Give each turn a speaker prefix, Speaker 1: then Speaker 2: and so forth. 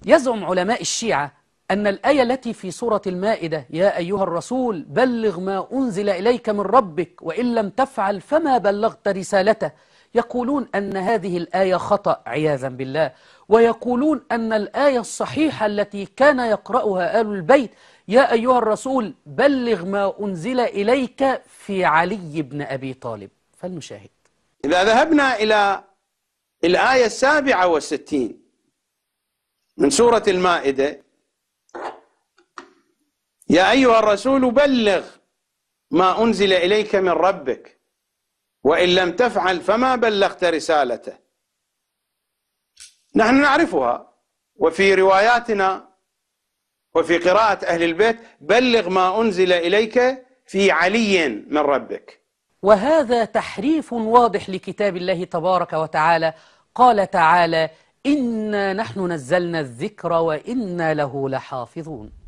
Speaker 1: يزعم علماء الشيعة أن الآية التي في سورة المائدة يا أيها الرسول بلغ ما أنزل إليك من ربك وإن لم تفعل فما بلغت رسالته، يقولون أن هذه الآية خطأ عياذا بالله، ويقولون أن الآية الصحيحة التي كان يقرأها آل البيت يا أيها الرسول بلغ ما أنزل إليك في علي بن أبي طالب. فلنشاهد.
Speaker 2: إذا ذهبنا إلى الآية 67 من سورة المائدة يا أيها الرسول بلغ ما أنزل إليك من ربك وإن لم تفعل فما بلغت رسالته، نحن نعرفها، وفي رواياتنا وفي قراءة أهل البيت بلغ ما أنزل إليك في علي من ربك.
Speaker 1: وهذا تحريف واضح لكتاب الله تبارك وتعالى. قال تعالى إنا نحن نزلنا الذكر وإنا له لحافظون.